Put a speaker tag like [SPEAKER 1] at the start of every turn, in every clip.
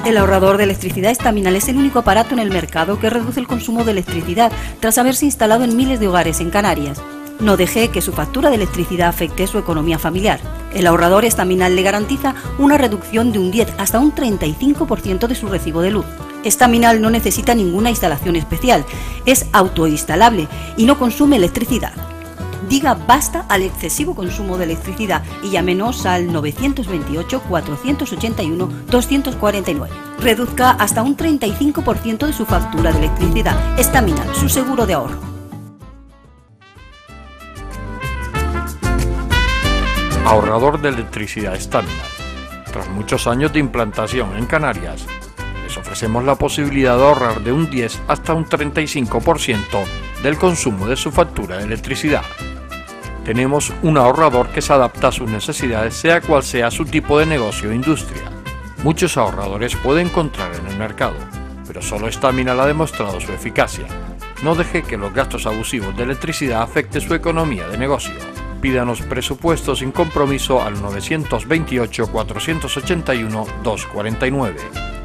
[SPEAKER 1] El ahorrador de electricidad Estaminal es el único aparato en el mercado que reduce el consumo de electricidad tras haberse instalado en miles de hogares en Canarias. No deje que su factura de electricidad afecte su economía familiar. El ahorrador Estaminal le garantiza una reducción de un 10 hasta un 35% de su recibo de luz. Estaminal no necesita ninguna instalación especial, es autoinstalable y no consume electricidad. Diga basta al excesivo consumo de electricidad y llámenos al 928-481-249. Reduzca hasta un 35% de su factura de electricidad. Estaminal, su seguro de ahorro.
[SPEAKER 2] Ahorrador de electricidad Estaminal. Tras muchos años de implantación en Canarias, les ofrecemos la posibilidad de ahorrar de un 10 hasta un 35% del consumo de su factura de electricidad. Tenemos un ahorrador que se adapta a sus necesidades, sea cual sea su tipo de negocio o industria. Muchos ahorradores puede encontrar en el mercado, pero solo Estaminal ha demostrado su eficacia. No deje que los gastos abusivos de electricidad afecten su economía de negocio. Pídanos presupuesto sin compromiso al 928-481-249.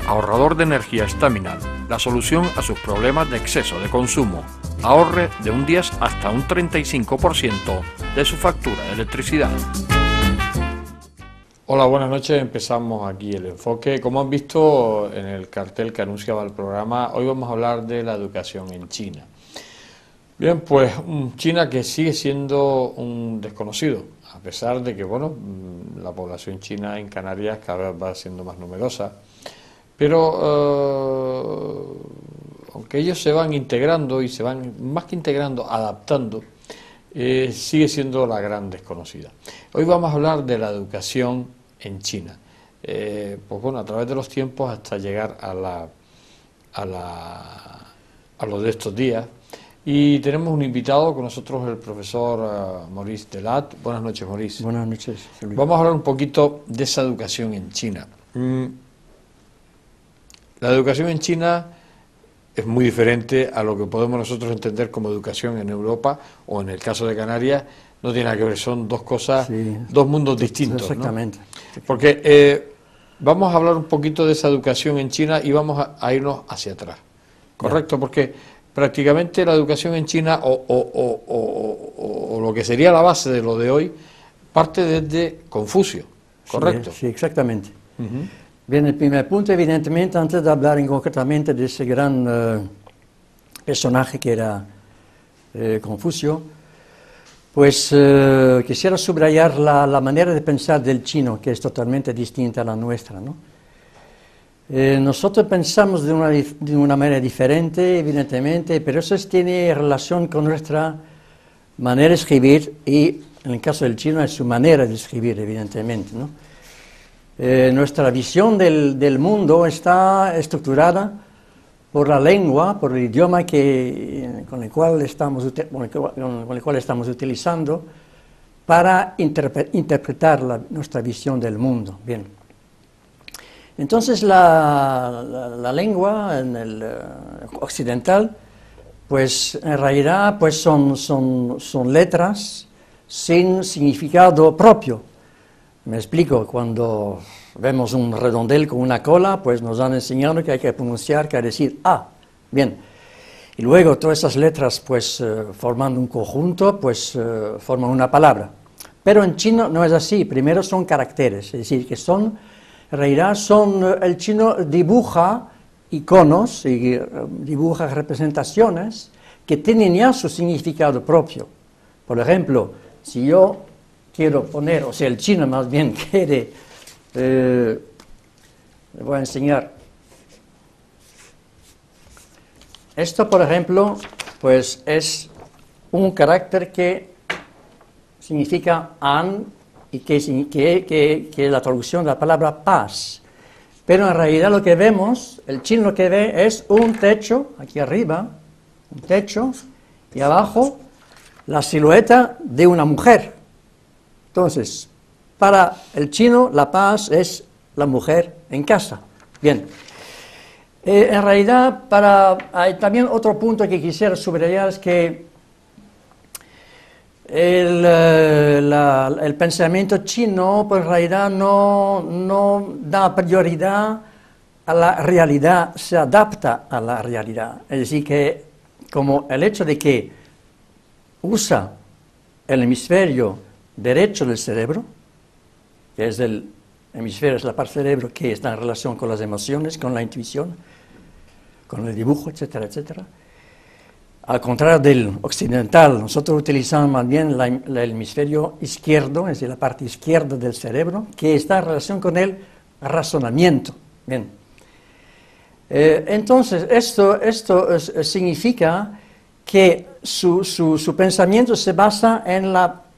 [SPEAKER 2] Ahorrador de energía Estaminal, la solución a sus problemas de exceso de consumo. Ahorre de un 10 hasta un 35% de su factura de electricidad. Hola, buenas noches. Empezamos aquí el enfoque. Como han visto en el cartel que anunciaba el programa, hoy vamos a hablar de la educación en China. Bien, pues China que sigue siendo un desconocido, a pesar de que, bueno, la población china en Canarias cada vez va siendo más numerosa, pero aunque ellos se van integrando y se van, más que integrando, adaptando, sigue siendo la gran desconocida. Hoy vamos a hablar de la educación en China, pues bueno, a través de los tiempos hasta llegar a lo de estos días. Y tenemos un invitado con nosotros, el profesor Maurice Delat. Buenas noches, Maurice.
[SPEAKER 3] Buenas noches, Luis.
[SPEAKER 2] Vamos a hablar un poquito de esa educación en China. La educación en China es muy diferente a lo que podemos nosotros entender como educación en Europa o en el caso de Canarias. No tiene nada que ver, son dos cosas, sí, dos mundos distintos.
[SPEAKER 3] Exactamente.
[SPEAKER 2] ¿No? Porque vamos a hablar un poquito de esa educación en China y vamos a irnos hacia atrás. ¿Correcto? Porque prácticamente la educación en China, o lo que sería la base de lo de hoy, parte desde Confucio, ¿correcto?
[SPEAKER 3] Sí, exactamente. Bien, el primer punto, evidentemente, antes de hablar concretamente de ese gran personaje que era Confucio, pues quisiera subrayar la manera de pensar del chino, que es totalmente distinta a la nuestra, ¿no? Nosotros pensamos de una manera diferente, evidentemente, pero eso tiene relación con nuestra manera de escribir y, en el caso del chino, es su manera de escribir, evidentemente, ¿no? Nuestra visión del mundo está estructurada por la lengua, por el idioma con el cual estamos utilizando para interpretar nuestra visión del mundo. Bien. Entonces la lengua en el occidental, pues en realidad pues son letras sin significado propio. Me explico, cuando vemos un redondel con una cola, pues nos han enseñado que hay que pronunciar, que hay que decir A. Bien. Y luego todas esas letras, pues formando un conjunto, pues forman una palabra. Pero en chino no es así. Primero son caracteres, es decir, que en realidad el chino dibuja iconos y dibuja representaciones que tienen ya su significado propio. Por ejemplo, si yo quiero poner, o sea, el chino más bien quiere, le voy a enseñar. Esto, por ejemplo, pues es un carácter que significa an, y que es la traducción de la palabra paz. Pero en realidad lo que vemos, el chino lo que ve es un techo, aquí arriba, un techo, y abajo la silueta de una mujer. Entonces, para el chino la paz es la mujer en casa. Bien. En realidad, hay también otro punto que quisiera subrayar, es que el pensamiento chino, pues en realidad no da prioridad a la realidad, se adapta a la realidad. Es decir, que como el hecho de que usa el hemisferio derecho del cerebro, que es el hemisferio, es la parte del cerebro que está en relación con las emociones, con la intuición, con el dibujo, etcétera, etcétera. Al contrario del occidental, nosotros utilizamos más bien el hemisferio izquierdo, es decir, la parte izquierda del cerebro, que está en relación con el razonamiento. Bien. Entonces, esto significa que su pensamiento se basa en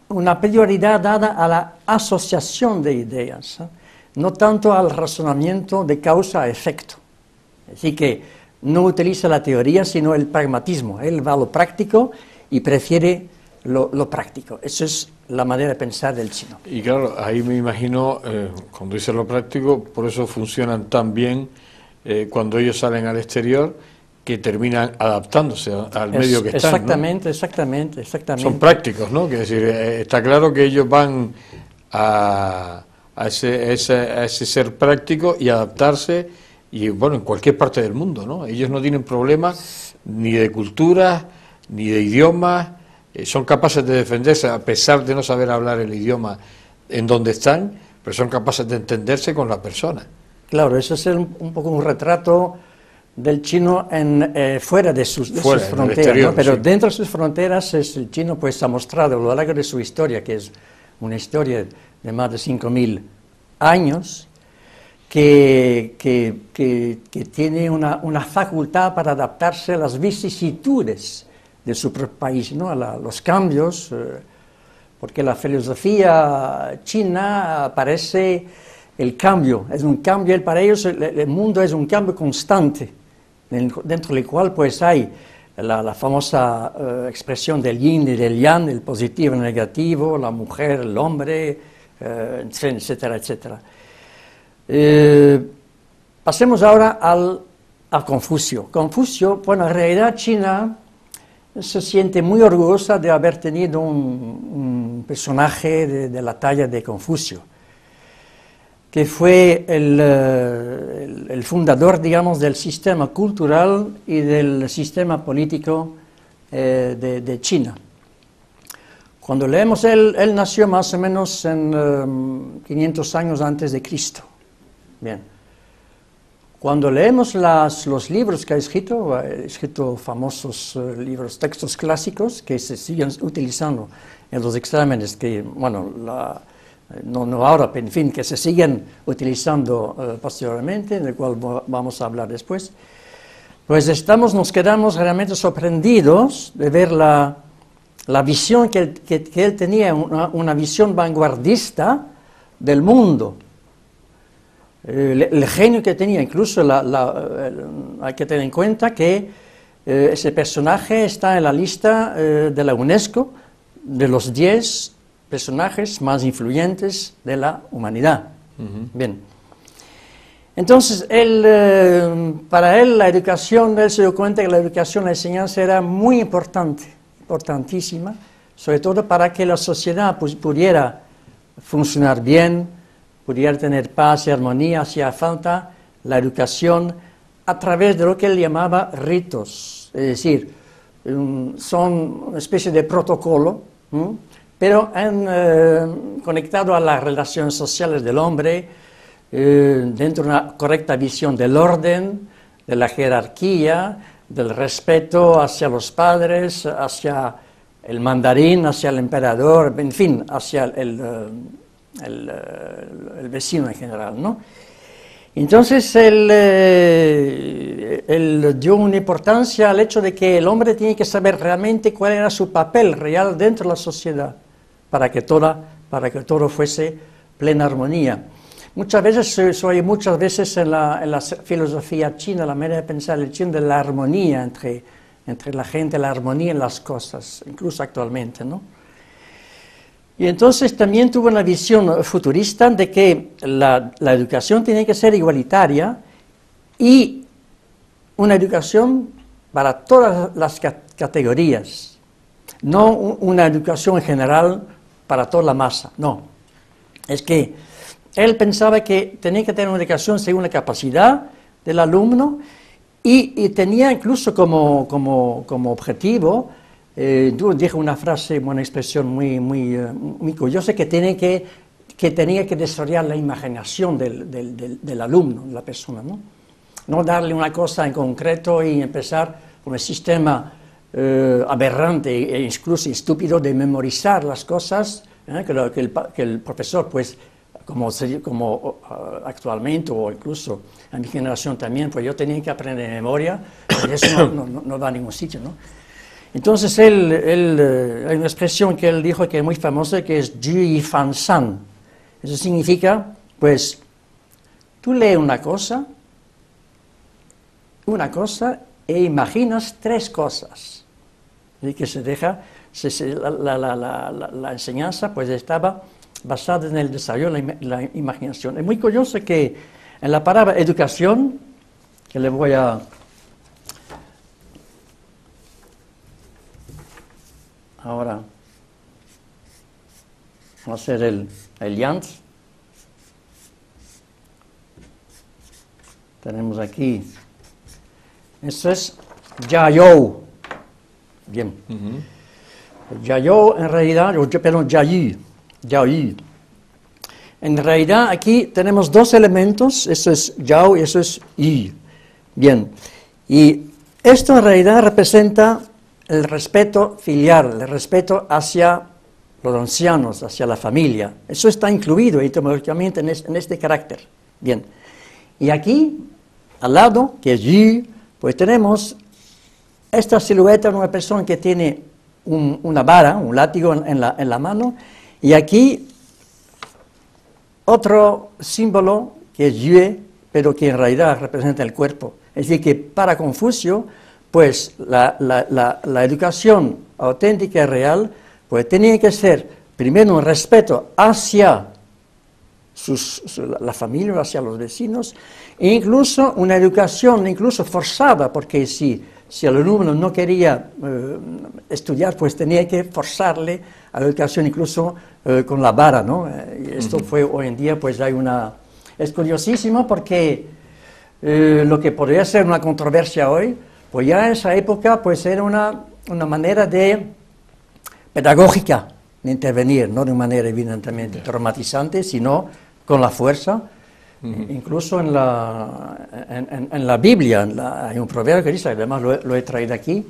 [SPEAKER 3] una prioridad dada a la asociación de ideas, no tanto al razonamiento de causa a efecto. Así que no utiliza la teoría, sino el pragmatismo. Él va a lo práctico y prefiere lo práctico. Esa es la manera de pensar del chino.
[SPEAKER 2] Y claro, ahí me imagino, cuando dice lo práctico, por eso funcionan tan bien cuando ellos salen al exterior, que terminan adaptándose al medio que están,
[SPEAKER 3] exactamente,
[SPEAKER 2] ¿no?
[SPEAKER 3] Exactamente.
[SPEAKER 2] Son prácticos, ¿no? Que decir, está claro que ellos van a ese ser práctico y adaptarse, y bueno, en cualquier parte del mundo, ¿no? Ellos no tienen problemas ni de cultura, ni de idiomas, son capaces de defenderse a pesar de no saber hablar el idioma en donde están, pero son capaces de entenderse con la persona.
[SPEAKER 3] Claro, eso es un poco un retrato del chino fuera de sus fronteras, exterior, ¿no? Pero sí, dentro de sus fronteras el chino pues ha mostrado a lo largo de su historia, que es una historia de más de 5.000 años, que tiene una facultad para adaptarse a las vicisitudes de su propio país, ¿no? A los cambios, porque la filosofía china parece el cambio, es un cambio, para ellos el mundo es un cambio constante, dentro del cual pues hay la famosa expresión del yin y del yang, el positivo y el negativo, la mujer, el hombre, etcétera, etcétera. Pasemos ahora a Confucio. Confucio, bueno, en realidad China se siente muy orgullosa de haber tenido un personaje de la talla de Confucio, que fue el fundador, digamos, del sistema cultural y del sistema político de China. Cuando leemos, él nació más o menos en 500 años antes de Cristo. Bien. Cuando leemos los libros que ha escrito famosos libros, textos clásicos que se siguen utilizando en los exámenes, que, bueno, no ahora, pero en fin, que se siguen utilizando posteriormente, del cual vamos a hablar después, pues nos quedamos realmente sorprendidos de ver la visión que él tenía, una visión vanguardista del mundo. El genio que tenía, incluso hay que tener en cuenta que ese personaje está en la lista de la UNESCO de los 10 personajes más influyentes de la humanidad. Bien. Entonces, para él la educación, él se dio cuenta que la educación, la enseñanza era muy importante, importantísima, sobre todo para que la sociedad pudiera funcionar bien, pudiera tener paz y armonía. Hacía falta la educación a través de lo que él llamaba ritos, es decir, son una especie de protocolo, pero conectado a las relaciones sociales del hombre, dentro de una correcta visión del orden, de la jerarquía, del respeto hacia los padres, hacia el mandarín, hacia el emperador, en fin, hacia el vecino en general, ¿no? Entonces él dio una importancia al hecho de que el hombre tiene que saber realmente cuál era su papel real dentro de la sociedad para que todo fuese plena armonía. Muchas veces se oye en la filosofía china, la manera de pensar el chino, de la armonía entre la gente, la armonía en las cosas, incluso actualmente, ¿no? Y entonces también tuvo una visión futurista de que la educación tiene que ser igualitaria y una educación para todas las categorías, no una educación general para toda la masa, no. Es que él pensaba que tenía que tener una educación según la capacidad del alumno y tenía incluso como objetivo, dijo una frase, una expresión muy curiosa, que tenía que desarrollar la imaginación del alumno, de la persona, ¿no? No darle una cosa en concreto y empezar con el sistema aberrante e incluso estúpido de memorizar las cosas, que el profesor, pues, como actualmente, o incluso a mi generación también, pues yo tenía que aprender de memoria, y eso no va a ningún sitio, ¿no? Entonces hay una expresión que él dijo que es muy famosa, que es Ju Yi Fan San. Eso significa, pues, tú lees una cosa e imaginas tres cosas. Y que se deja, la enseñanza pues estaba basada en el desarrollo de la imaginación. Es muy curioso que en la palabra educación, que le voy a ahora hacer el yant. Tenemos aquí, esto es Jiayou. Bien. Jiayou en realidad, perdón, Jiayu. En realidad aquí tenemos dos elementos, eso es Jiao y eso es Yi. Bien. Y esto en realidad representa el respeto filial, el respeto hacia los ancianos, hacia la familia. Eso está incluido etimológicamente en este carácter. Bien. Y aquí, al lado, que es Yi, pues tenemos esta silueta de una persona que tiene una vara, un látigo en la mano, y aquí otro símbolo que es Yue, pero que en realidad representa el cuerpo. Es decir, que para Confucio, pues la educación auténtica y real, pues tenía que ser primero un respeto hacia la familia, hacia los vecinos, e incluso una educación incluso forzada, porque si el alumno no quería estudiar, pues tenía que forzarle a la educación incluso con la vara, ¿no? Y esto fue hoy en día, pues hay es curiosísimo porque lo que podría ser una controversia hoy, pues ya en esa época pues era una manera pedagógica de intervenir, no de una manera evidentemente traumatizante, sino con la fuerza. Incluso en la Biblia hay un proverbio que dice, además lo he traído aquí,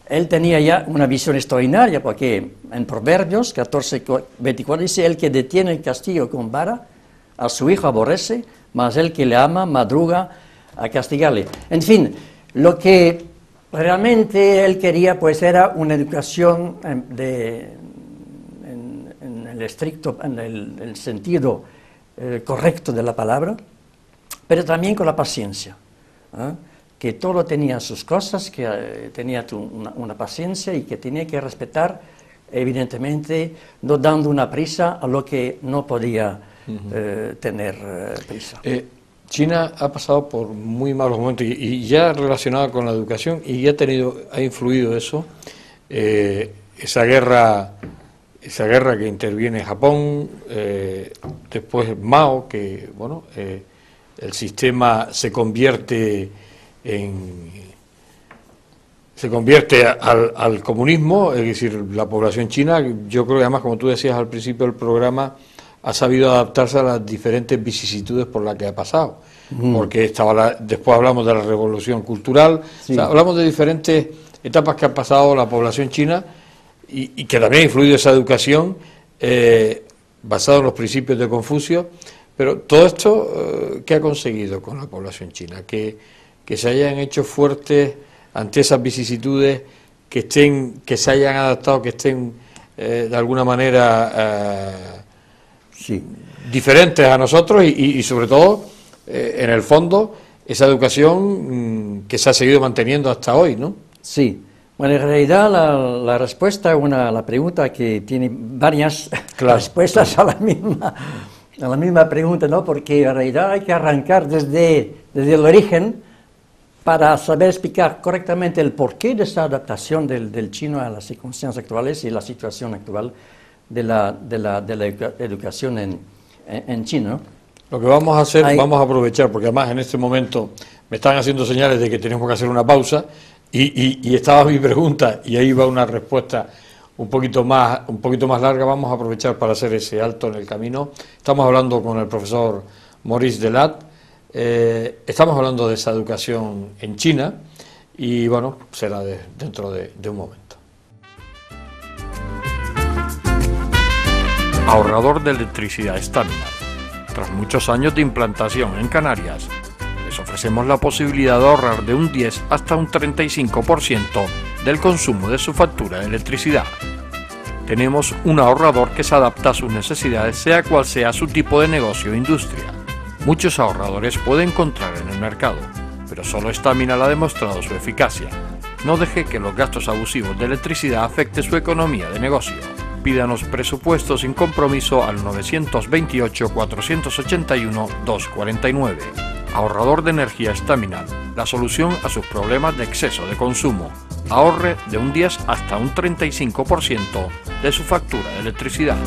[SPEAKER 3] él tenía ya una visión extraordinaria, porque en Proverbios 14:24 dice, el que detiene el castigo con vara, a su hijo aborrece, mas el que le ama madruga a castigarle. En fin, lo que realmente él quería pues era una educación en el estricto, en el sentido correcto de la palabra, pero también con la paciencia, que todo tenía sus cosas, que tenía una paciencia y que tenía que respetar, evidentemente, no dando una prisa a lo que no podía tener prisa.
[SPEAKER 2] China ha pasado por muy malos momentos y ya relacionado con la educación, y ya ha influido eso, esa guerra que interviene Japón, después Mao, que bueno, el sistema se convierte al comunismo, es decir, la población china, yo creo que además, como tú decías al principio del programa, ha sabido adaptarse a las diferentes vicisitudes por las que ha pasado, porque después hablamos de la revolución cultural, sí. O sea, hablamos de diferentes etapas que ha pasado la población china y que también ha influido esa educación basada en los principios de Confucio, pero todo esto, ¿qué ha conseguido con la población china? Que se hayan hecho fuertes ante esas vicisitudes, que se hayan adaptado, que estén de alguna manera diferentes a nosotros y sobre todo, en el fondo, esa educación que se ha seguido manteniendo hasta hoy, ¿no?
[SPEAKER 3] Sí. Bueno, en realidad la respuesta es la pregunta que tiene varias respuestas a la misma pregunta, ¿no? Porque en realidad hay que arrancar desde el origen para saber explicar correctamente el porqué de esa adaptación del chino a las circunstancias actuales y la situación actual de la educación en China, ¿no?
[SPEAKER 2] Lo que vamos a hacer, vamos a aprovechar, porque además en este momento me están haciendo señales de que tenemos que hacer una pausa, y estaba mi pregunta, y ahí va una respuesta un poquito más larga. Vamos a aprovechar para hacer ese alto en el camino. Estamos hablando con el profesor Maurice Delat, estamos hablando de esa educación en China, y bueno, será dentro de un momento. Ahorrador de electricidad Staminal. Tras muchos años de implantación en Canarias, les ofrecemos la posibilidad de ahorrar de un 10 hasta un 35% del consumo de su factura de electricidad. Tenemos un ahorrador que se adapta a sus necesidades, sea cual sea su tipo de negocio o industria. Muchos ahorradores puede encontrar en el mercado, pero solo Staminal ha demostrado su eficacia. No deje que los gastos abusivos de electricidad afecten su economía de negocio. Pídanos presupuesto sin compromiso al 928-481-249. Ahorrador de energía Staminal, la solución a sus problemas de exceso de consumo. Ahorre de un 10 hasta un 35% de su factura de electricidad.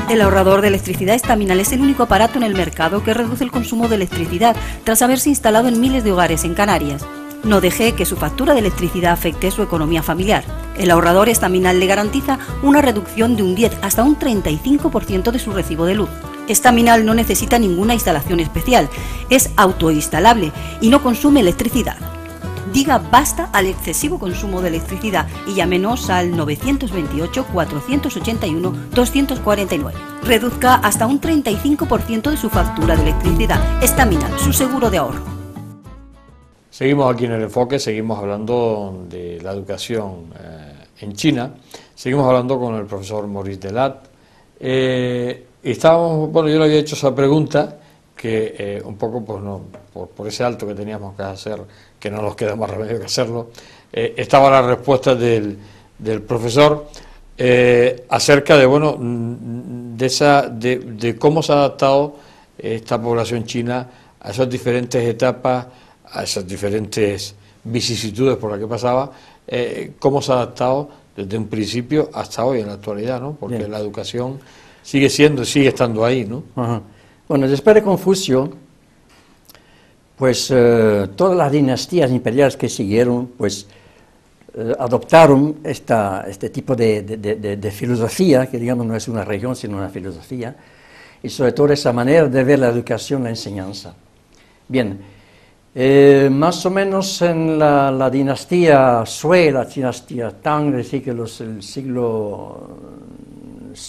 [SPEAKER 1] El ahorrador de electricidad Staminal es el único aparato en el mercado que reduce el consumo de electricidad tras haberse instalado en miles de hogares en Canarias. No deje que su factura de electricidad afecte su economía familiar. El ahorrador Staminal le garantiza una reducción de un 10 hasta un 35% de su recibo de luz. Staminal no necesita ninguna instalación especial, es autoinstalable y no consume electricidad. Diga basta al excesivo consumo de electricidad y llámenos al 928-481-249. Reduzca hasta un 35% de su factura de electricidad. Staminal, su seguro de ahorro.
[SPEAKER 2] Seguimos aquí en el enfoque, seguimos hablando de la educación en China, seguimos hablando con el profesor Maurice Delat. Yo le había hecho esa pregunta, que un poco pues no, por ese alto que teníamos que hacer, que no nos queda más remedio que hacerlo, estaba la respuesta del profesor acerca de cómo se ha adaptado esta población china a esas diferentes etapas, a esas diferentes vicisitudes por las que pasaba, cómo se ha adaptado desde un principio hasta hoy en la actualidad, ¿no? Porque bien, la educación sigue estando ahí, ¿no?
[SPEAKER 3] Ajá. Bueno, después de Confucio, pues todas las dinastías imperiales que siguieron, pues adoptaron este tipo de filosofía, que digamos no es una religión, sino una filosofía, y sobre todo esa manera de ver la educación, la enseñanza. Bien, más o menos en la dinastía Sui, la dinastía Tang, es decir, que el siglo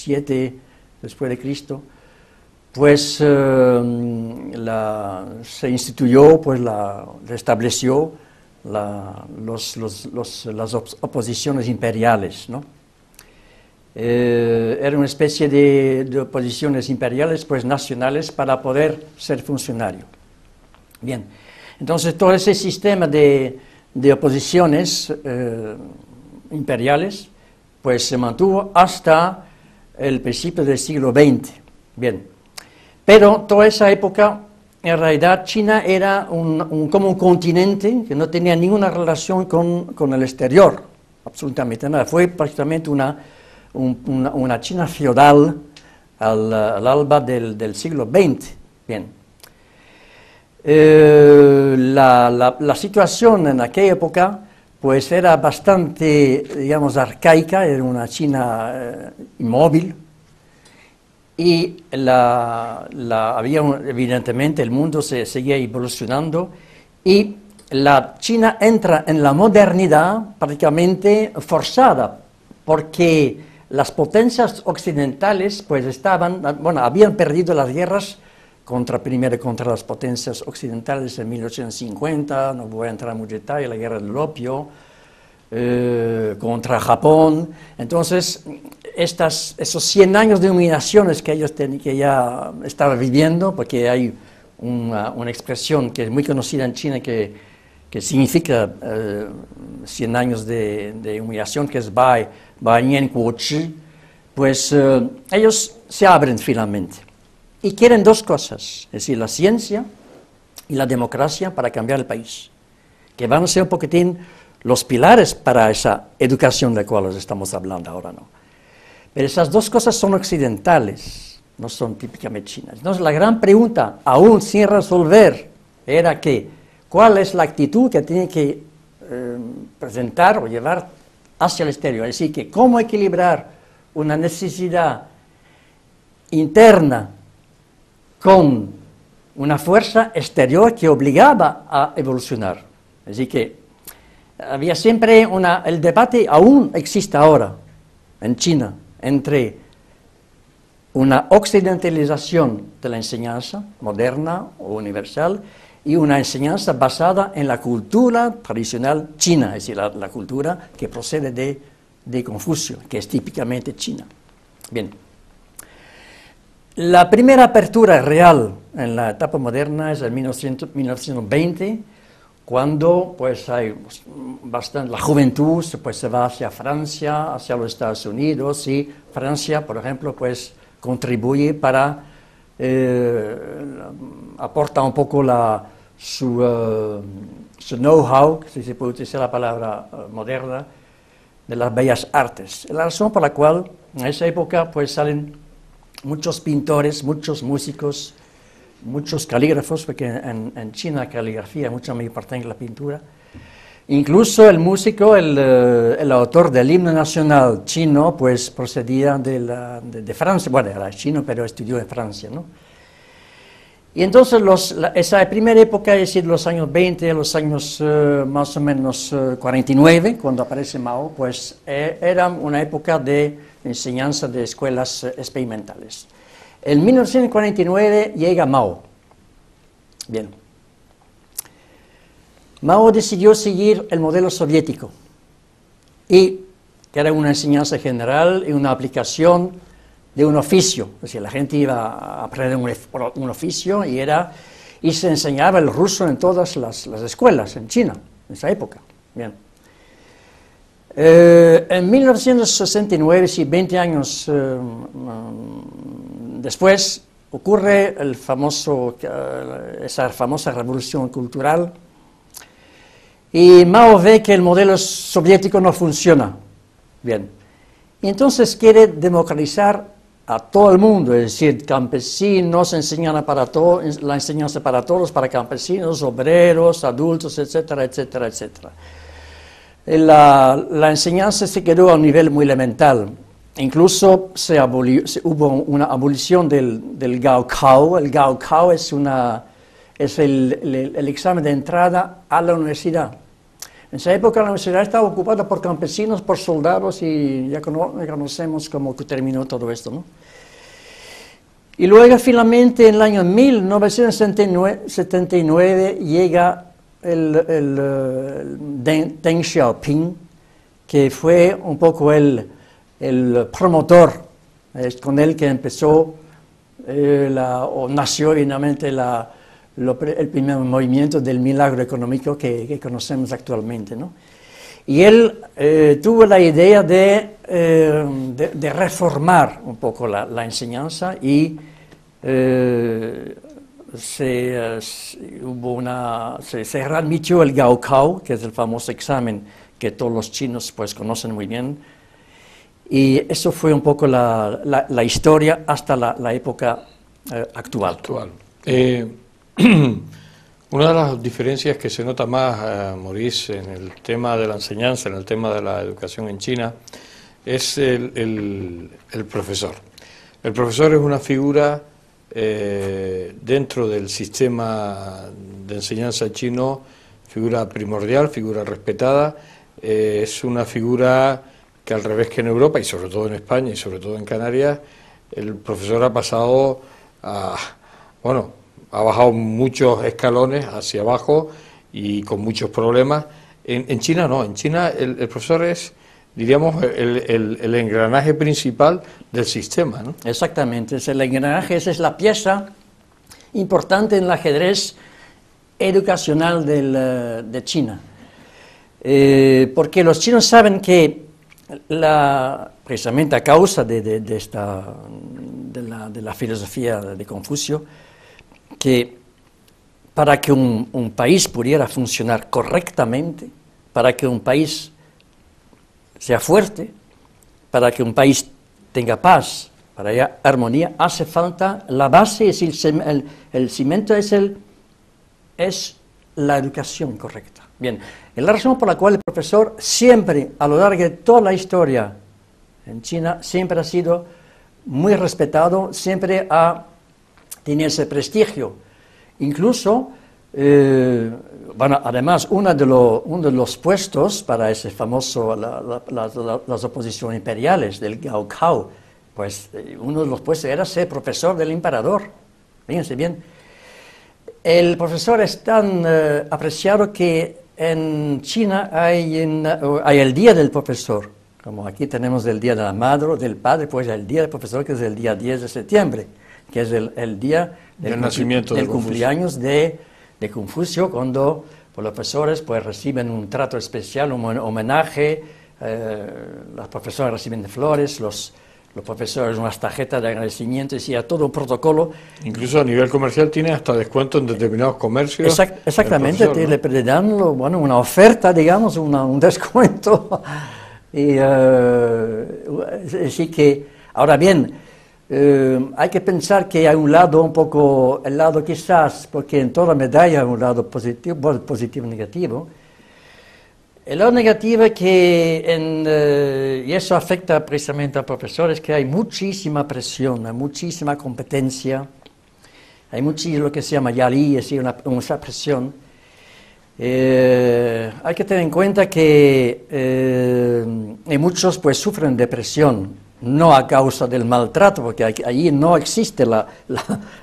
[SPEAKER 3] VII después de Cristo, pues se instituyó, pues restableció las oposiciones imperiales, ¿no? Era una especie de oposiciones imperiales, pues nacionales, para poder ser funcionario. Bien, entonces todo ese sistema de oposiciones imperiales, pues se mantuvo hasta el principio del siglo XX. Bien. Pero toda esa época, en realidad, China era como un continente que no tenía ninguna relación con el exterior, absolutamente nada. Fue prácticamente una China feudal al alba del siglo XX. Bien. La situación en aquella época, pues era bastante, digamos, arcaica, era una China inmóvil. Y evidentemente el mundo se seguía evolucionando y la China entra en la modernidad prácticamente forzada, porque las potencias occidentales pues habían perdido las guerras primero contra las potencias occidentales en 1850, no voy a entrar en mucho detalle, la guerra del opio, contra Japón. Entonces esos 100 años de humillaciones que ellos que ya estaban viviendo, porque hay una expresión que es muy conocida en China que significa 100 años de humillación, que es Bai Nian Guo Zhi, pues ellos se abren finalmente. y quieren dos cosas, es decir, la ciencia y la democracia para cambiar el país, que van a ser un poquitín los pilares para esa educación de la cual estamos hablando ahora, ¿no? Pero esas dos cosas son occidentales, no son típicamente chinas. Entonces la gran pregunta, aún sin resolver, era que, ¿cuál es la actitud que tiene que presentar o llevar hacia el exterior? Es decir, que cómo equilibrar una necesidad interna con una fuerza exterior que obligaba a evolucionar. Es decir, que había siempre el debate, aún existe ahora en China, entre una occidentalización de la enseñanza moderna o universal y una enseñanza basada en la cultura tradicional china, es decir, la cultura que procede de Confucio, que es típicamente china. Bien. La primera apertura real en la etapa moderna es en 1920, cuando pues hay bastante, la juventud pues, se va hacia Francia, hacia los Estados Unidos, y Francia, por ejemplo, pues contribuye para, aporta un poco su know-how, si se puede utilizar la palabra moderna, de las bellas artes. La razón por la cual en esa época pues salen muchos pintores, muchos músicos, muchos calígrafos, porque en China la caligrafía es mucho más importante que la pintura. Incluso el músico, el autor del himno nacional chino, pues procedía de Francia, bueno, era chino, pero estudió en Francia, ¿no? Y entonces esa primera época, es decir, los años 20, los años más o menos 49, cuando aparece Mao, pues era una época de enseñanza de escuelas experimentales. En 1949 llega Mao. Bien. Mao decidió seguir el modelo soviético, y que era una enseñanza general y una aplicación de un oficio. Es decir, la gente iba a aprender un oficio y se enseñaba el ruso en todas las escuelas en China, en esa época. Bien. En 1969, sí, 20 años después, ocurre esa famosa revolución cultural, y Mao ve que el modelo soviético no funciona bien. Y entonces quiere democratizar a todo el mundo, es decir, campesinos, la enseñanza para todos, para campesinos, obreros, adultos, etcétera, etcétera, etcétera. La enseñanza se quedó a un nivel muy elemental. Incluso hubo una abolición del Gaokao. El Gaokao es el examen de entrada a la universidad. En esa época la universidad estaba ocupada por campesinos, por soldados, y ya conocemos cómo terminó todo esto, ¿no? Y luego finalmente en el año 1979 llega Deng Xiaoping, que fue un poco el promotor, es con él que empezó o nació evidentemente el primer movimiento del milagro económico que conocemos actualmente, ¿no? Y él tuvo la idea de reformar un poco la enseñanza, y se readmitió el Gaokao, que es el famoso examen que todos los chinos pues conocen muy bien, y eso fue un poco la historia hasta la época actual.
[SPEAKER 2] Una de las diferencias que se nota más, Maurice, en el tema de la enseñanza, en el tema de la educación en China, es el profesor. El profesor es una figura dentro del sistema de enseñanza chino, figura primordial, figura respetada, es una figura que, al revés que en Europa, y sobre todo en España y sobre todo en Canarias, el profesor ha pasado ha bajado muchos escalones hacia abajo y con muchos problemas. En China no, en China el profesor es, diríamos, el engranaje principal del sistema, ¿no?
[SPEAKER 3] Exactamente, es el engranaje, esa es la pieza importante en el ajedrez educacional de China. Porque los chinos saben que precisamente a causa de de la filosofía de Confucio, que para que un país pudiera funcionar correctamente, para que un país sea fuerte, para que un país tenga paz, para haya armonía, hace falta la base, es el cimiento es la educación correcta. Bien, es la razón por la cual el profesor siempre, a lo largo de toda la historia en China, siempre ha sido muy respetado, siempre ha tenido ese prestigio. Incluso, bueno, además, uno de los puestos para ese famoso, las oposiciones imperiales del Gaokao, pues uno de los puestos era ser profesor del emperador. Fíjense bien. El profesor es tan apreciado que en China hay el Día del Profesor. Como aquí tenemos el Día de la Madre, del Padre, pues el Día del Profesor, que es el día 10 de septiembre, que es el día del nacimiento del cumpleaños de Confucio, cuando los profesores pues reciben un trato especial, un homenaje, las profesoras reciben flores, los profesores unas tarjetas de agradecimiento, y todo un protocolo.
[SPEAKER 2] Incluso a nivel comercial tiene hasta descuento en determinados comercios.
[SPEAKER 3] Exactamente, profesor, ¿no? Le dan una oferta, digamos, un descuento. Y así que, ahora bien, hay que pensar que hay un lado un poco, el lado quizás, porque en toda medalla hay un lado positivo, bueno, positivo y negativo. El lado negativo es que, y eso afecta precisamente a profesores, que hay muchísima presión, hay muchísima competencia, hay muchísimo lo que se llama yali, es decir, una presión. Hay que tener en cuenta que muchos pues sufren depresión, no a causa del maltrato, porque allí no existe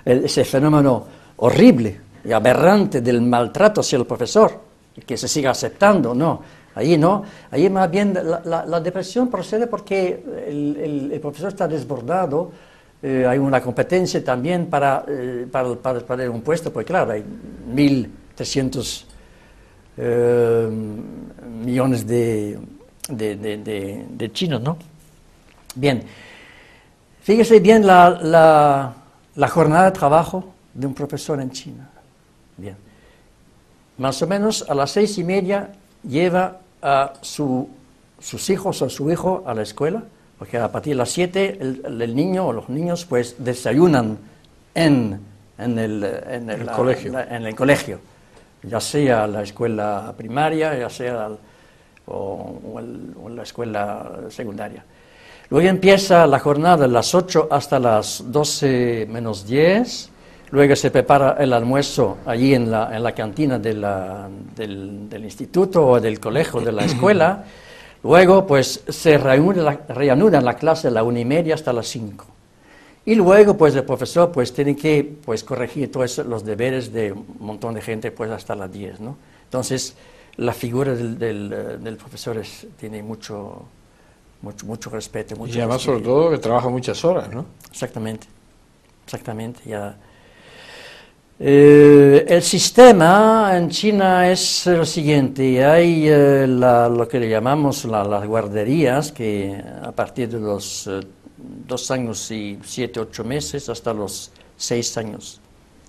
[SPEAKER 3] ese fenómeno horrible y aberrante del maltrato hacia el profesor, que se siga aceptando, no. Allí no, allí más bien la depresión procede porque el profesor está desbordado, hay una competencia también para un puesto, porque claro, hay 1.300 millones de chinos, ¿no? Bien, fíjese bien la jornada de trabajo de un profesor en China. Bien, más o menos a las 6:30 lleva a sus hijos o a su hijo a la escuela, porque a partir de las 7 el niño o los niños pues desayunan en el colegio, ya sea la escuela primaria, ya sea o la escuela secundaria. Luego empieza la jornada de las 8 hasta las 12 menos 10. Luego se prepara el almuerzo allí en la cantina del instituto o del colegio, de la escuela. Luego pues se reanuda la clase a la 1:30 hasta las 5. Y luego pues el profesor pues tiene que pues corregir todos los deberes de un montón de gente pues hasta las 10, ¿no? Entonces la figura del profesor tiene mucho respeto.
[SPEAKER 2] Y además sobre todo que trabaja muchas horas, ¿no?
[SPEAKER 3] Exactamente, ya. El sistema en China es lo siguiente: hay lo que le llamamos las guarderías, que a partir de los 2 años y 7, 8 meses hasta los 6 años.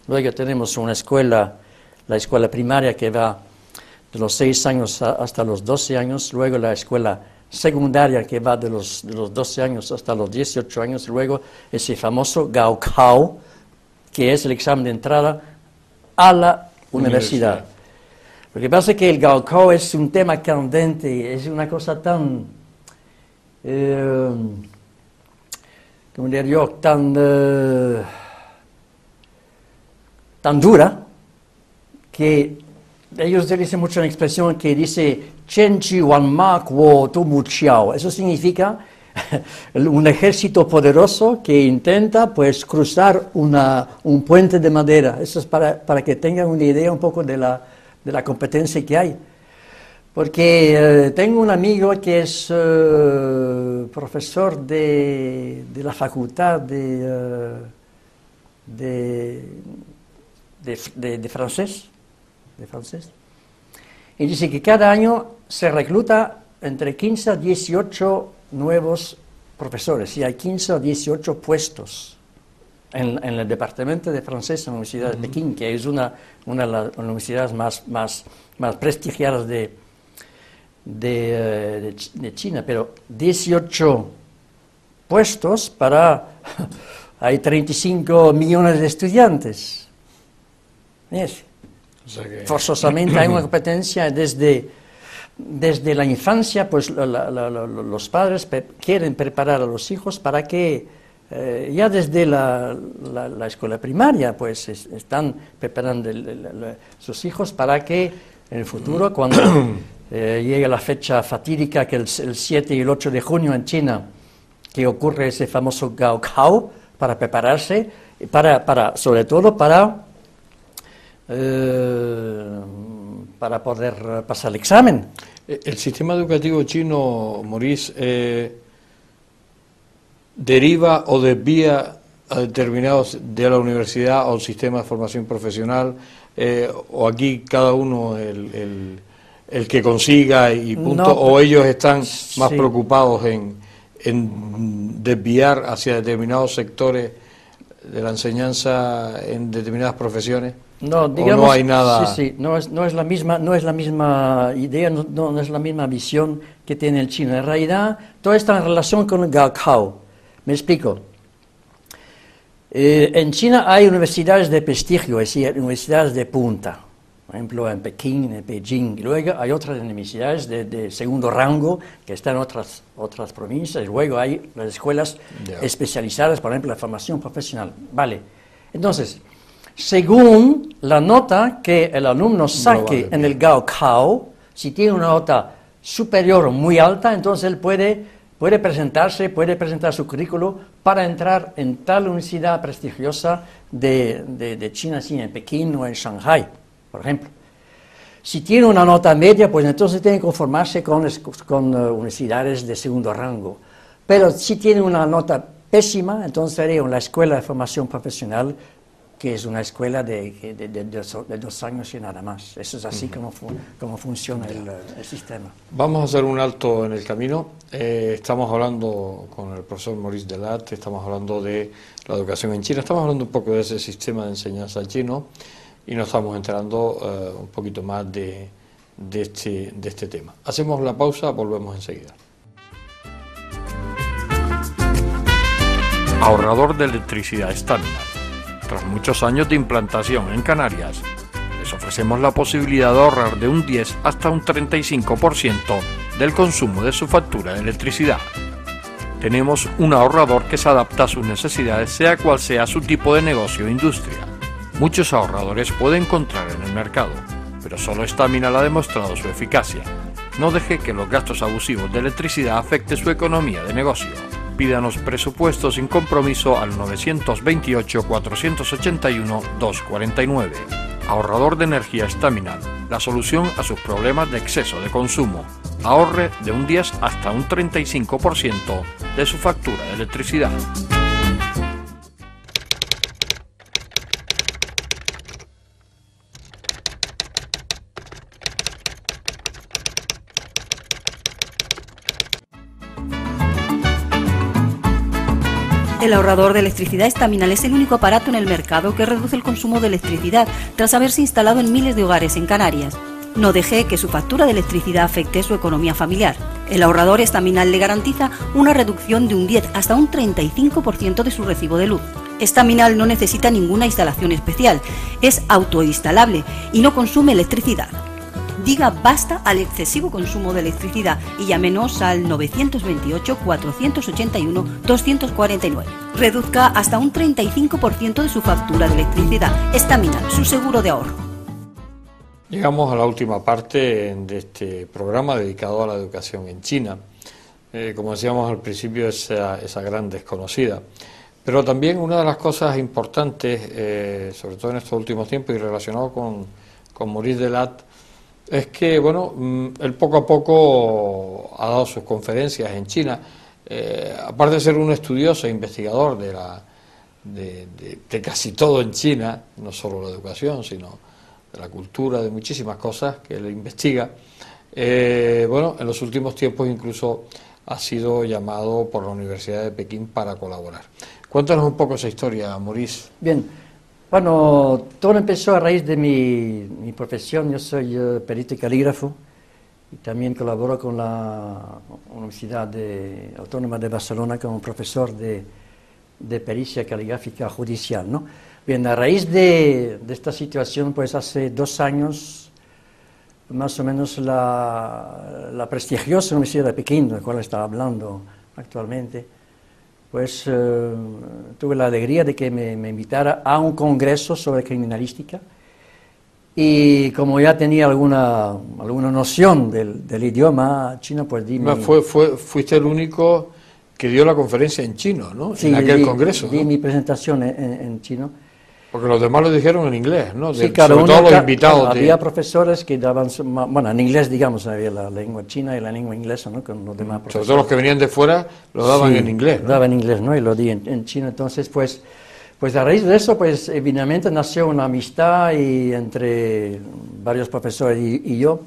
[SPEAKER 3] Luego tenemos una escuela, la escuela primaria, que va de los 6 años hasta los 12 años, luego la escuela secundaria, que va de los 12 años hasta los 18 años, luego ese famoso Gaokao, que es el examen de entrada a la universidad. Lo que pasa es que el Gaokao es un tema candente, es una cosa tan, como diría yo, tan dura, que ellos utilizan mucho una expresión que dice Chen Chi Wan Ma Kuo Tu Mu Chiao. Eso significa un ejército poderoso que intenta pues cruzar un puente de madera. Eso es para que tengan una idea un poco de la competencia que hay. Porque tengo un amigo que es profesor de la facultad de francés, y dice que cada año se recluta entre 15 a 18 nuevos profesores, y hay 15 o 18 puestos. en el departamento de francés en la Universidad de Pekín, que es una de las universidades más prestigiadas de China, pero 18 puestos para... hay 35 millones de estudiantes. ¿Ves?
[SPEAKER 2] O sea que...
[SPEAKER 3] Forzosamente hay una competencia desde la infancia, pues los padres quieren preparar a los hijos para que ya desde la escuela primaria pues están preparando sus hijos para que en el futuro, cuando llegue la fecha fatídica, que el 7 y el 8 de junio en China, que ocurre ese famoso Gaokao, para prepararse, sobre todo para poder pasar el examen.
[SPEAKER 2] El sistema educativo chino, Maurice, deriva o desvía a determinados de la universidad a un sistema de formación profesional, o aquí cada uno el que consiga y punto, no, o ellos están más preocupados en desviar hacia determinados sectores de la enseñanza en determinadas profesiones.
[SPEAKER 3] No, digamos,
[SPEAKER 2] no hay nada.
[SPEAKER 3] Sí, no es la misma idea, no es la misma visión que tiene el chino. En realidad, todo está en relación con el Gaokao. Me explico. En China hay universidades de prestigio, es decir, universidades de punta. Por ejemplo, en Pekín, en Beijing. Y luego hay otras universidades de segundo rango que están en otras provincias. Y luego hay las escuelas especializadas, por ejemplo, la formación profesional. Vale. Entonces, según la nota que el alumno saque en el Gaokao, si tiene una nota superior o muy alta, entonces él puede presentar su currículo para entrar en tal universidad prestigiosa de China, así en Pekín o en Shanghai, por ejemplo. Si tiene una nota media, pues entonces tiene que conformarse con universidades de segundo rango. Pero si tiene una nota pésima, entonces sería una escuela de formación profesional, que es una escuela de 2 años y nada más. Eso es así como funciona el sistema.
[SPEAKER 2] Vamos a hacer un alto en el camino. Estamos hablando con el profesor Maurice Delat, estamos hablando de la educación en China, estamos hablando un poco de ese sistema de enseñanza chino y nos estamos enterando un poquito más de este tema. Hacemos la pausa, volvemos enseguida. Ahorrador de electricidad Staminar. Tras muchos años de implantación en Canarias, les ofrecemos la posibilidad de ahorrar de un 10 hasta un 35% del consumo de su factura de electricidad. Tenemos un ahorrador que se adapta a sus necesidades, sea cual sea su tipo de negocio o industria. Muchos ahorradores puede encontrar en el mercado, pero solo Staminar ha demostrado su eficacia. No deje que los gastos abusivos de electricidad afecten su economía de negocio. Pídanos presupuesto sin compromiso al 921-481-249. Ahorrador de energía Staminar, la solución a sus problemas de exceso de consumo. Ahorre de un 10 hasta un 35% de su factura de electricidad.
[SPEAKER 1] El ahorrador de electricidad Staminar es el único aparato en el mercado que reduce el consumo de electricidad tras haberse instalado en miles de hogares en Canarias. No deje que su factura de electricidad afecte su economía familiar. El ahorrador Staminar le garantiza una reducción de un 10 hasta un 35% de su recibo de luz. Staminar no necesita ninguna instalación especial, es autoinstalable y no consume electricidad. Diga basta al excesivo consumo de electricidad y llámenos al 928-481-249. Reduzca hasta un 35% de su factura de electricidad. Staminar, su seguro de ahorro.
[SPEAKER 2] Llegamos a la última parte de este programa dedicado a la educación en China. Como decíamos al principio, esa gran desconocida. Pero también una de las cosas importantes, sobre todo en estos últimos tiempos y relacionado con Maurice Delat, es que, bueno, él poco a poco ha dado sus conferencias en China. Aparte de ser un estudioso e investigador de casi todo en China, no solo la educación, sino de la cultura, de muchísimas cosas que él investiga, bueno, en los últimos tiempos incluso has sido llamado por la Universidad de Pekín para colaborar. Cuéntanos un poco esa historia, Maurice.
[SPEAKER 3] Bien, bueno, todo empezó a raíz de mi profesión. Yo soy perito y calígrafo y también colaboro con la Universidad Autónoma de Barcelona como profesor de pericia caligráfica judicial, ¿no? Bien, a raíz de esta situación, pues hace 2 años, más o menos, la prestigiosa Universidad de Pekín, de la cual estaba hablando actualmente, pues tuve la alegría de que me invitara a un congreso sobre criminalística, y como ya tenía alguna noción del idioma chino, pues di
[SPEAKER 2] Fuiste el único que dio la conferencia en chino, ¿no?
[SPEAKER 3] Sí,
[SPEAKER 2] en aquel congreso, ¿no?
[SPEAKER 3] Di mi presentación en chino.
[SPEAKER 2] Porque los demás lo dijeron en inglés, ¿no?
[SPEAKER 3] Sí, claro,
[SPEAKER 2] sobre todo los invitados.
[SPEAKER 3] Había profesores que daban, bueno, en inglés, digamos, había la lengua china y la lengua inglesa, ¿no? Con los demás profesores.
[SPEAKER 2] Sobre todo los que venían de fuera lo daban en inglés, ¿no?
[SPEAKER 3] Lo daban en inglés, ¿no? Y lo di en chino. Entonces, pues a raíz de eso, pues evidentemente nació una amistad entre varios profesores y yo.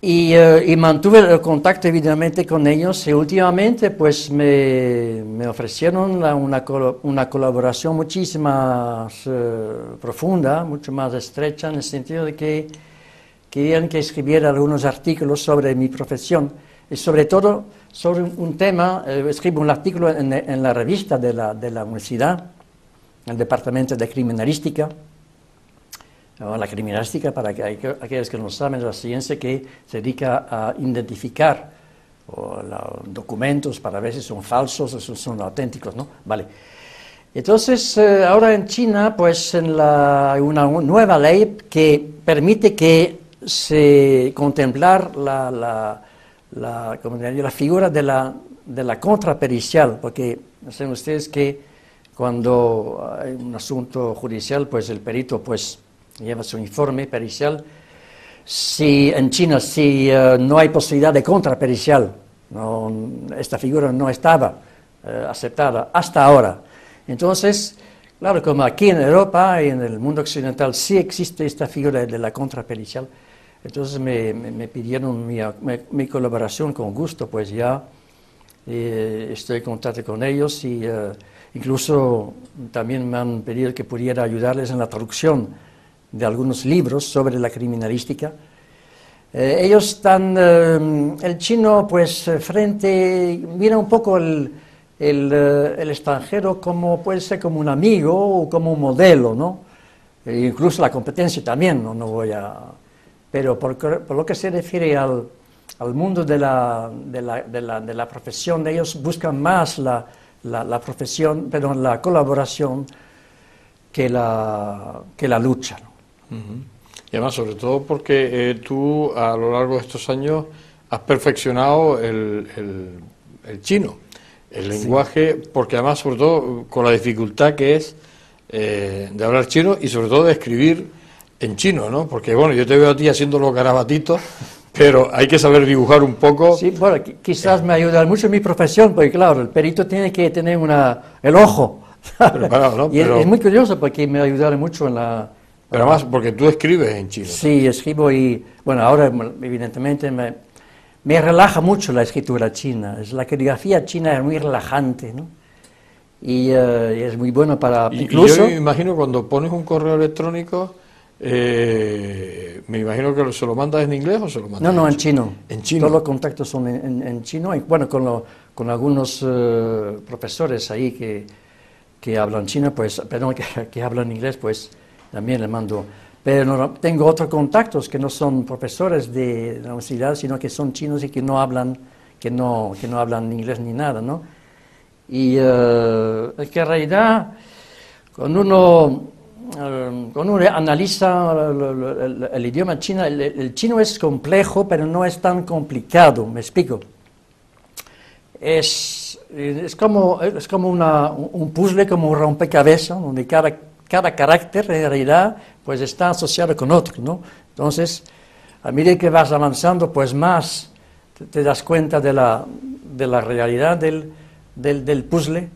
[SPEAKER 3] Y mantuve el contacto evidentemente con ellos, y últimamente pues me ofrecieron una colaboración muchísimo más profunda, mucho más estrecha, en el sentido de que querían que escribiera algunos artículos sobre mi profesión, y sobre todo sobre un tema. Escribo un artículo en la revista de la universidad, el Departamento de Criminalística. La criminalística, para aquellos que no saben, es la ciencia que se dedica a identificar documentos para ver si son falsos o si son auténticos, ¿no? Vale. Entonces, ahora en China, pues hay una nueva ley que permite que se contemplar la figura de la contrapericial, porque saben ustedes que cuando hay un asunto judicial, pues el perito, pues lleva su informe pericial. En China, si no hay posibilidad de contrapericial, esta figura no estaba aceptada hasta ahora. Entonces, claro, como aquí en Europa y en el mundo occidental sí existe esta figura de la contrapericial, entonces me pidieron mi colaboración con gusto, pues ya estoy en contacto con ellos, y incluso también me han pedido que pudiera ayudarles en la traducción de algunos libros sobre la criminalística. Ellos están, el chino, pues mira un poco el extranjero como puede ser como un amigo o como un modelo, ¿no? Incluso la competencia también, pero por lo que se refiere al mundo de la profesión, ellos buscan más la profesión, perdón, la colaboración que la lucha, ¿no?
[SPEAKER 2] Y además, sobre todo porque tú a lo largo de estos años has perfeccionado el chino, el lenguaje, porque además, sobre todo, con la dificultad que es de hablar chino y sobre todo de escribir en chino, ¿no? Porque, bueno, yo te veo a ti haciendo los garabatitos, pero hay que saber dibujar un poco.
[SPEAKER 3] Sí, bueno, quizás me ayuda mucho en mi profesión, porque claro, el perito tiene que tener el ojo.
[SPEAKER 2] Pero, claro, ¿no?
[SPEAKER 3] Es muy curioso porque me ayudaron mucho en la...
[SPEAKER 2] Pero además, porque tú escribes en chino.
[SPEAKER 3] Sí, escribo, y bueno, ahora evidentemente me relaja mucho la escritura china. La caligrafía china es muy relajante, ¿no? Y es muy bueno para...
[SPEAKER 2] Incluso... Yo me imagino cuando pones un correo electrónico, me imagino que se lo mandas en inglés o se lo mandas
[SPEAKER 3] en chino.
[SPEAKER 2] En chino.
[SPEAKER 3] Todos los contactos son en chino, y bueno, con algunos profesores ahí que hablan chino, pues, perdón, que hablan inglés, pues también le mando. Pero tengo otros contactos que no son profesores de la universidad, sino que son chinos y que no hablan inglés ni nada, ¿no? Y es que en realidad, cuando uno analiza el idioma chino, el chino es complejo, pero no es tan complicado, me explico. Es como un puzzle, como un rompecabezas, donde cada carácter en realidad pues está asociado con otro, ¿no? Entonces, a medida que vas avanzando, pues más te das cuenta de la realidad del puzzle.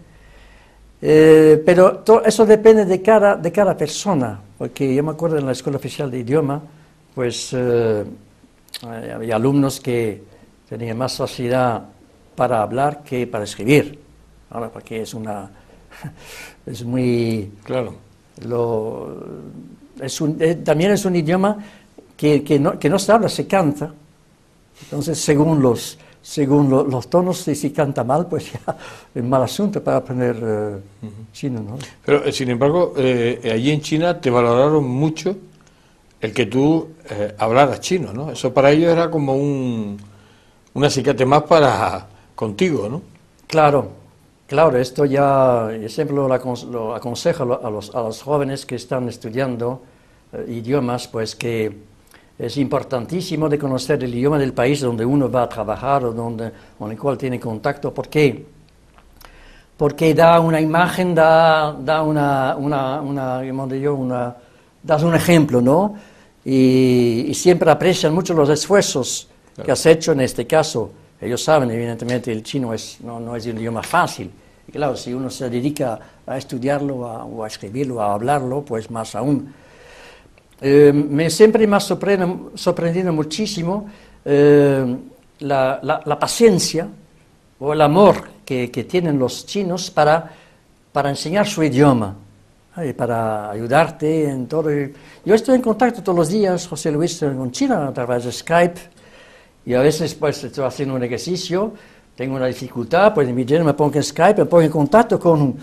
[SPEAKER 3] Pero todo eso depende de cada persona, porque yo me acuerdo en la Escuela Oficial de Idioma, pues había alumnos que tenía más facilidad para hablar que para escribir. Ahora, porque es muy...
[SPEAKER 4] Claro.
[SPEAKER 3] También es un idioma que no se habla, se canta. Entonces, según los tonos, si canta mal, pues ya es mal asunto para aprender chino, ¿no?
[SPEAKER 4] Pero, sin embargo, allí en China te valoraron mucho el que tú hablaras chino, ¿no? Eso para ellos era como un acicate más para contigo, ¿no?
[SPEAKER 3] Claro, esto ya, yo siempre lo aconsejo a los jóvenes que están estudiando idiomas, pues que es importantísimo de conocer el idioma del país donde uno va a trabajar o con el cual tiene contacto. ¿Por qué? Porque da una imagen, das un ejemplo, ¿no? Y siempre aprecian mucho los esfuerzos que has hecho en este caso. Ellos saben, evidentemente, el chino no es un idioma fácil. Y claro, si uno se dedica a estudiarlo o a escribirlo, a hablarlo, pues más aún. Siempre me ha sorprendido muchísimo la paciencia o el amor que tienen los chinos para enseñar su idioma, para ayudarte en todo. Yo estoy en contacto todos los días, José Luis, con China a través de Skype, y a veces pues estoy haciendo un ejercicio, tengo una dificultad, pues me pongo en Skype, me pongo en contacto con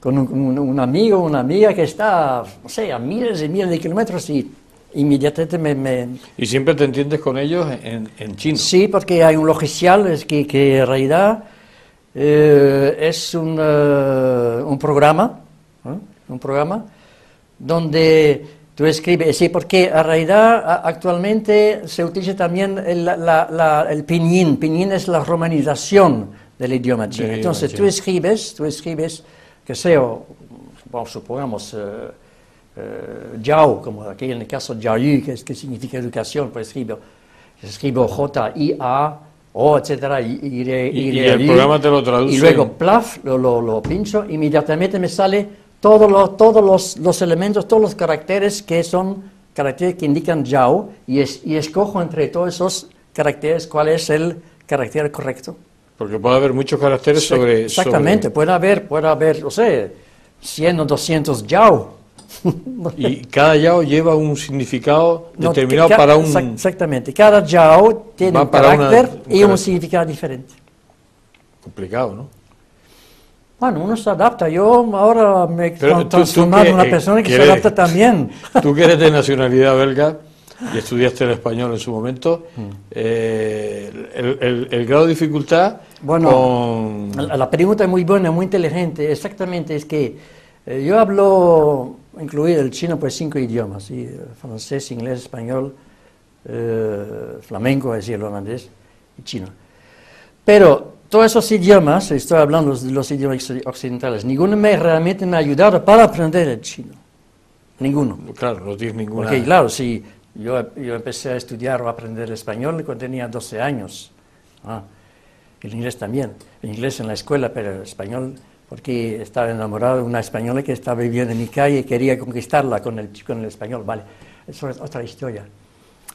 [SPEAKER 3] un amigo o una amiga que está, no sé, a miles y miles de kilómetros y inmediatamente
[SPEAKER 4] ¿Y siempre te entiendes con ellos en chino?
[SPEAKER 3] Sí, porque hay un logicial que en realidad es un programa donde tú escribes, sí, porque en realidad actualmente se utiliza también el pinyin. Pinyin es la romanización del idioma chino. Entonces tú escribes, que sea, bueno, supongamos, Jiao, como aquí en el caso Jiaoyu, que significa educación, pues escribo J-I-A-O, etcétera,
[SPEAKER 4] y el programa te lo traduce.
[SPEAKER 3] Y luego, plaf, lo pincho, inmediatamente me sale todos los elementos, todos los caracteres que son caracteres que indican Jiao, y escojo entre todos esos caracteres cuál es el carácter correcto.
[SPEAKER 4] Porque puede haber muchos caracteres sobre...
[SPEAKER 3] Exactamente, puede haber, no sé, 100 o 200 Jiao.
[SPEAKER 4] Y cada Jiao lleva un significado determinado para un...
[SPEAKER 3] Exactamente, cada Jiao tiene un carácter y un significado diferente.
[SPEAKER 4] Complicado, ¿no?
[SPEAKER 3] Bueno, uno se adapta. Yo ahora me he transformado en una persona que se adapta también.
[SPEAKER 4] Tú que eres de nacionalidad belga y estudiaste el español en su momento, el grado de dificultad...
[SPEAKER 3] Bueno, la pregunta es muy buena, muy inteligente. Exactamente, es que yo hablo, incluido el chino, pues 5 idiomas, ¿sí? Francés, inglés, español, flamenco, es decir, el holandés y chino. Pero todos esos idiomas, estoy hablando de los idiomas occidentales, ninguno realmente me ha ayudado para aprender el chino. Ninguno.
[SPEAKER 4] Claro, no tienes ninguna...
[SPEAKER 3] Porque claro, si yo empecé a estudiar o a aprender el español cuando tenía 12 años. El inglés también. El inglés en la escuela, pero el español, porque estaba enamorado de una española que estaba viviendo en mi calle y quería conquistarla con el español. Vale, eso es otra historia.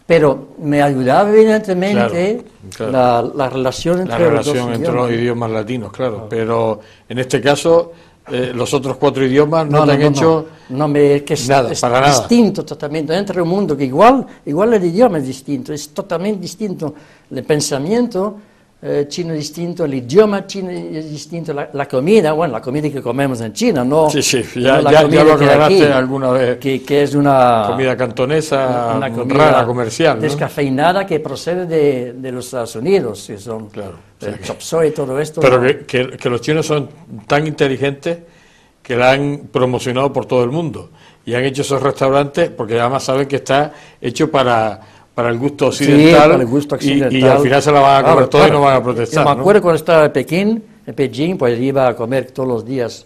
[SPEAKER 3] Pero me ayudaba evidentemente claro. La relación entre
[SPEAKER 4] los idiomas latinos, claro. Pero en este caso, los otros 4 idiomas no te han hecho nada, para nada.
[SPEAKER 3] Distinto totalmente. Dentro de un mundo que igual el idioma es distinto, es totalmente distinto. El pensamiento chino es distinto, el idioma chino es distinto, la comida, bueno, la comida que comemos en China, no...
[SPEAKER 4] Sí, ya lo aclaraste alguna vez,
[SPEAKER 3] que es una...
[SPEAKER 4] comida cantonesa,
[SPEAKER 3] una comida
[SPEAKER 4] rara, comercial, ¿no?
[SPEAKER 3] Descafeinada que procede de los Estados Unidos, que son
[SPEAKER 4] claro,
[SPEAKER 3] el chop suey y todo esto.
[SPEAKER 4] Pero que los chinos son tan inteligentes que la han promocionado por todo el mundo, y han hecho esos restaurantes porque además saben que está hecho para el gusto occidental,
[SPEAKER 3] sí, para el gusto occidental.
[SPEAKER 4] Y al final se la van a comer todo y no van a protestar.
[SPEAKER 3] Yo me acuerdo cuando estaba en Pekín, pues iba a comer todos los días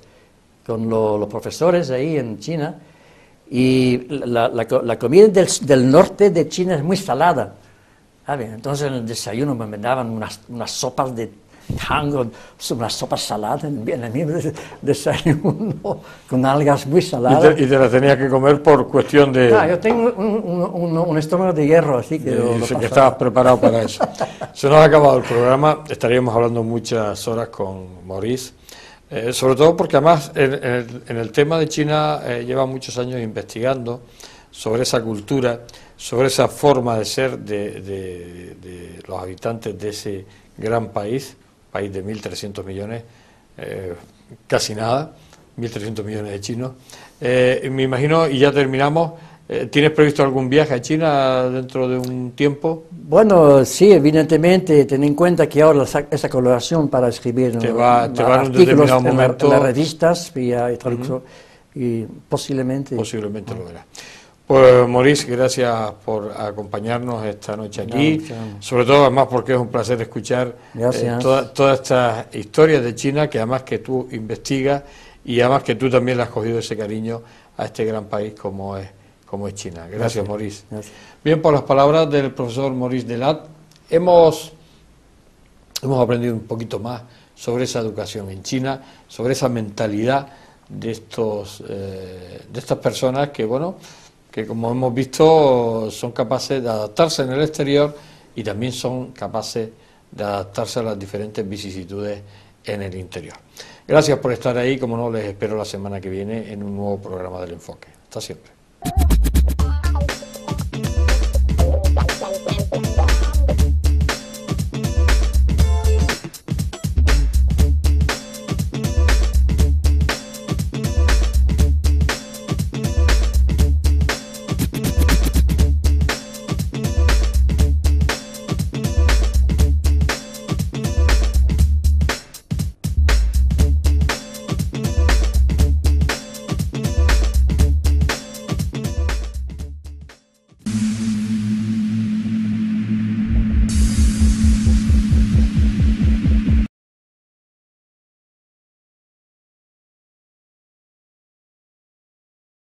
[SPEAKER 3] con los profesores ahí en China, y la comida del norte de China es muy salada. Entonces en el desayuno me daban unas sopas Hago una sopa salada en el mismo desayuno, con algas muy saladas.
[SPEAKER 4] Y te la tenías que comer por cuestión de...
[SPEAKER 3] Yo tengo un estómago de hierro, así que
[SPEAKER 4] Dice que estabas preparado para eso. Se nos ha acabado el programa, estaríamos hablando muchas horas con Maurice, sobre todo porque además en el tema de China lleva muchos años investigando sobre esa cultura, sobre esa forma de ser de los habitantes de ese gran país de 1.300 millones, casi nada, 1.300 millones de chinos. Me imagino, y ya terminamos, ¿tienes previsto algún viaje a China dentro de un tiempo?
[SPEAKER 3] Bueno, sí, evidentemente, ten en cuenta que ahora esa colaboración para escribir artículos en las revistas y traducción, y posiblemente
[SPEAKER 4] lo verás. Pues Maurice, gracias por acompañarnos esta noche aquí, sobre todo además porque es un placer escuchar todas estas historias de China, que además que tú investigas y además que tú también le has cogido ese cariño a este gran país como es China. Gracias, Maurice.
[SPEAKER 3] Gracias.
[SPEAKER 4] Bien, por las palabras del profesor Maurice Delat, hemos aprendido un poquito más sobre esa educación en China, sobre esa mentalidad de estas personas que, bueno, que como hemos visto son capaces de adaptarse en el exterior y también son capaces de adaptarse a las diferentes vicisitudes en el interior. Gracias por estar ahí, como no, les espero la semana que viene en un nuevo programa del Enfoque. Hasta siempre.